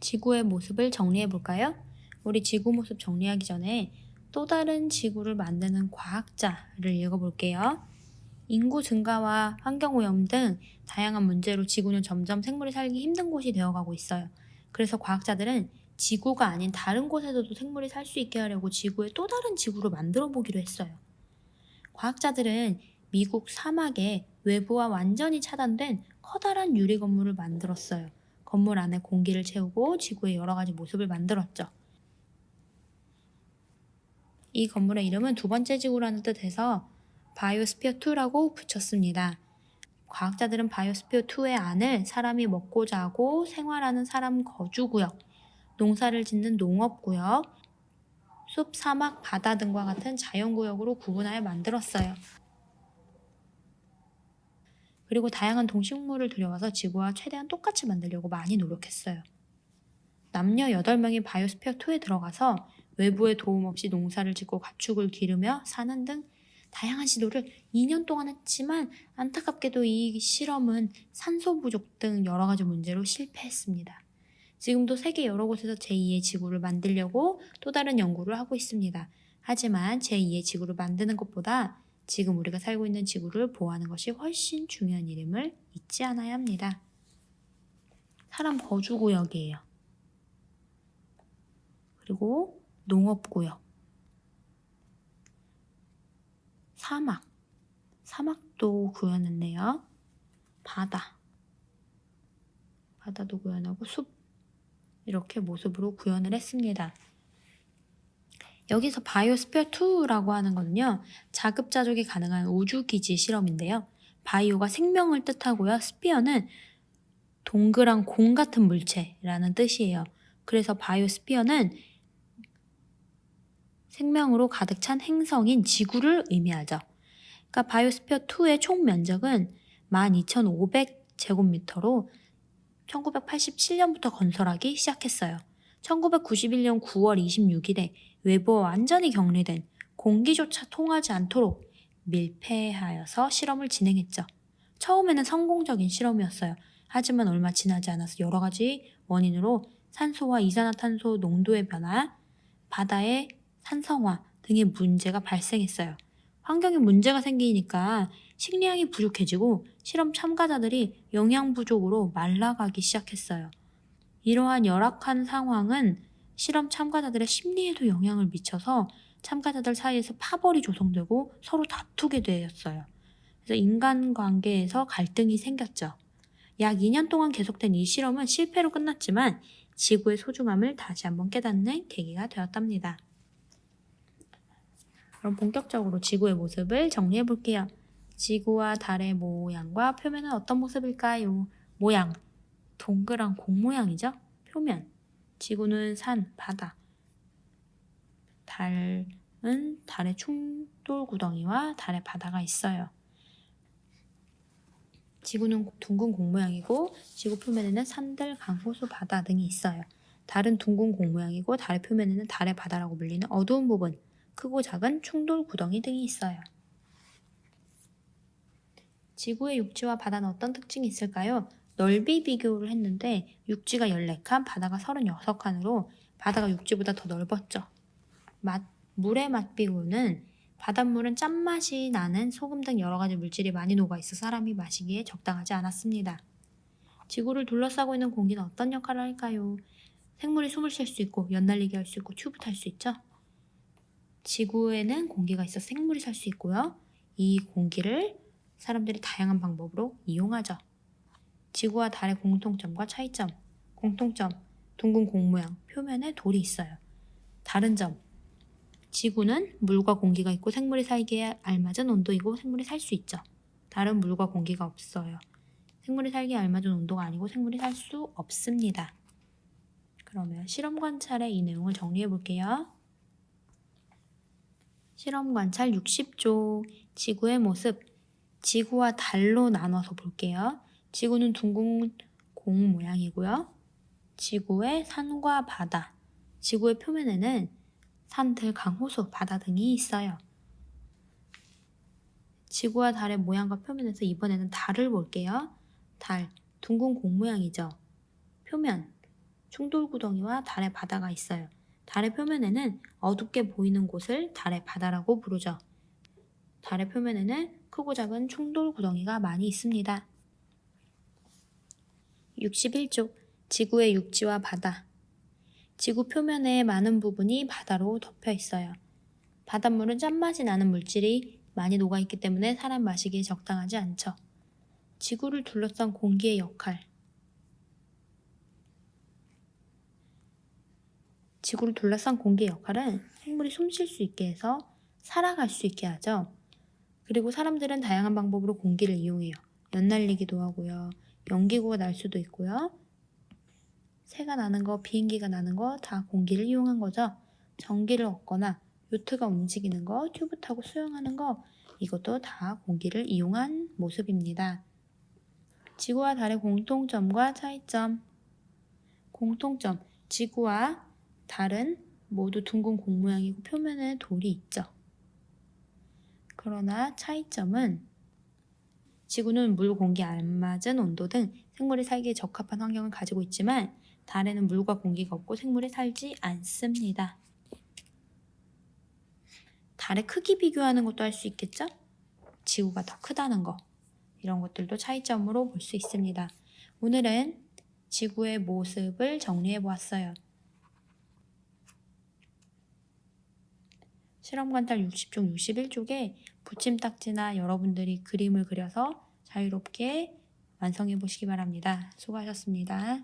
지구의 모습을 정리해 볼까요? 우리 지구 모습 정리하기 전에 또 다른 지구를 만드는 과학자를 읽어볼게요. 인구 증가와 환경오염 등 다양한 문제로 지구는 점점 생물이 살기 힘든 곳이 되어가고 있어요. 그래서 과학자들은 지구가 아닌 다른 곳에서도 생물이 살 수 있게 하려고 지구의 또 다른 지구를 만들어 보기로 했어요. 과학자들은 미국 사막에 외부와 완전히 차단된 커다란 유리 건물을 만들었어요. 건물 안에 공기를 채우고 지구의 여러 가지 모습을 만들었죠. 이 건물의 이름은 두 번째 지구라는 뜻에서 바이오스피어2라고 붙였습니다. 과학자들은 바이오스피어2의 안을 사람이 먹고 자고 생활하는 사람 거주구역, 농사를 짓는 농업구역, 숲, 사막, 바다 등과 같은 자연구역으로 구분하여 만들었어요. 그리고 다양한 동식물을 들여와서 지구와 최대한 똑같이 만들려고 많이 노력했어요. 남녀 8명이 바이오스피어2에 들어가서 외부의 도움 없이 농사를 짓고 가축을 기르며 사는 등 다양한 시도를 2년 동안 했지만 안타깝게도 이 실험은 산소 부족 등 여러 가지 문제로 실패했습니다. 지금도 세계 여러 곳에서 제2의 지구를 만들려고 또 다른 연구를 하고 있습니다. 하지만 제2의 지구를 만드는 것보다 지금 우리가 살고 있는 지구를 보호하는 것이 훨씬 중요한 일임을 잊지 않아야 합니다. 사람 거주구역이에요. 그리고 농업구역, 사막도 구현했네요. 바다도 구현하고 숲, 이렇게 모습으로 구현을 했습니다. 여기서 바이오스피어2라고 하는 거는요, 자급자족이 가능한 우주기지 실험인데요. 바이오가 생명을 뜻하고요. 스피어는 동그란 공 같은 물체라는 뜻이에요. 그래서 바이오스피어는 생명으로 가득 찬 행성인 지구를 의미하죠. 그러니까 바이오스피어2의 총 면적은 12,500제곱미터로 1987년부터 건설하기 시작했어요. 1991년 9월 26일에 외부와 완전히 격리된 공기조차 통하지 않도록 밀폐하여서 실험을 진행했죠. 처음에는 성공적인 실험이었어요. 하지만 얼마 지나지 않아서 여러 가지 원인으로 산소와 이산화탄소 농도의 변화, 바다의 산성화 등의 문제가 발생했어요. 환경에 문제가 생기니까 식량이 부족해지고 실험 참가자들이 영양 부족으로 말라가기 시작했어요. 이러한 열악한 상황은 실험 참가자들의 심리에도 영향을 미쳐서 참가자들 사이에서 파벌이 조성되고 서로 다투게 되었어요. 그래서 인간관계에서 갈등이 생겼죠. 약 2년 동안 계속된 이 실험은 실패로 끝났지만 지구의 소중함을 다시 한번 깨닫는 계기가 되었답니다. 그럼 본격적으로 지구의 모습을 정리해 볼게요. 지구와 달의 모양과 표면은 어떤 모습일까요? 모양, 동그란 공 모양이죠? 표면, 지구는 산, 바다, 달은 달의 충돌구덩이와 달의 바다가 있어요. 지구는 둥근 공 모양이고 지구 표면에는 산들, 강, 호수, 바다 등이 있어요. 달은 둥근 공 모양이고 달의 표면에는 달의 바다라고 불리는 어두운 부분, 크고 작은 충돌 구덩이 등이 있어요. 지구의 육지와 바다는 어떤 특징이 있을까요? 넓이 비교를 했는데 육지가 14칸, 바다가 36칸으로 바다가 육지보다 더 넓었죠. 물의 맛 비교는 바닷물은 짠맛이 나는 소금 등 여러 가지 물질이 많이 녹아있어 사람이 마시기에 적당하지 않았습니다. 지구를 둘러싸고 있는 공기는 어떤 역할을 할까요? 생물이 숨을 쉴 수 있고 연날리게 할 수 있고 튜브 탈 수 있죠. 지구에는 공기가 있어 생물이 살 수 있고요. 이 공기를 사람들이 다양한 방법으로 이용하죠. 지구와 달의 공통점과 차이점. 공통점, 둥근 공 모양, 표면에 돌이 있어요. 다른 점, 지구는 물과 공기가 있고 생물이 살기에 알맞은 온도이고 생물이 살 수 있죠. 달은 물과 공기가 없어요. 생물이 살기에 알맞은 온도가 아니고 생물이 살 수 없습니다. 그러면 실험 관찰의 이 내용을 정리해 볼게요. 실험 관찰 60조, 지구의 모습. 지구와 달로 나눠서 볼게요. 지구는 둥근 공 모양이고요. 지구의 산과 바다, 지구의 표면에는 산들, 강, 호수, 바다 등이 있어요. 지구와 달의 모양과 표면에서 이번에는 달을 볼게요. 달, 둥근 공 모양이죠. 표면, 충돌구덩이와 달의 바다가 있어요. 달의 표면에는 어둡게 보이는 곳을 달의 바다라고 부르죠. 달의 표면에는 크고 작은 충돌구덩이가 많이 있습니다. 61쪽 지구의 육지와 바다. 지구 표면의 많은 부분이 바다로 덮여 있어요. 바닷물은 짠맛이 나는 물질이 많이 녹아있기 때문에 사람 마시기에 적당하지 않죠. 지구를 둘러싼 공기의 역할. 지구를 둘러싼 공기의 역할은 생물이 숨 쉴 수 있게 해서 살아갈 수 있게 하죠. 그리고 사람들은 다양한 방법으로 공기를 이용해요. 연날리기도 하고요. 연기구가 날 수도 있고요. 새가 나는 거, 비행기가 나는 거 다 공기를 이용한 거죠. 전기를 얻거나 요트가 움직이는 거, 튜브 타고 수영하는 거 이것도 다 공기를 이용한 모습입니다. 지구와 달의 공통점과 차이점. 공통점, 지구와 달은 모두 둥근 공 모양이고 표면에 돌이 있죠. 그러나 차이점은 지구는 물, 공기, 알맞은 온도 등 생물이 살기에 적합한 환경을 가지고 있지만 달에는 물과 공기가 없고 생물이 살지 않습니다. 달의 크기 비교하는 것도 할 수 있겠죠? 지구가 더 크다는 거. 이런 것들도 차이점으로 볼 수 있습니다. 오늘은 지구의 모습을 정리해 보았어요. 실험관탈 60쪽 61쪽에 붙임딱지나 여러분들이 그림을 그려서 자유롭게 완성해 보시기 바랍니다. 수고하셨습니다.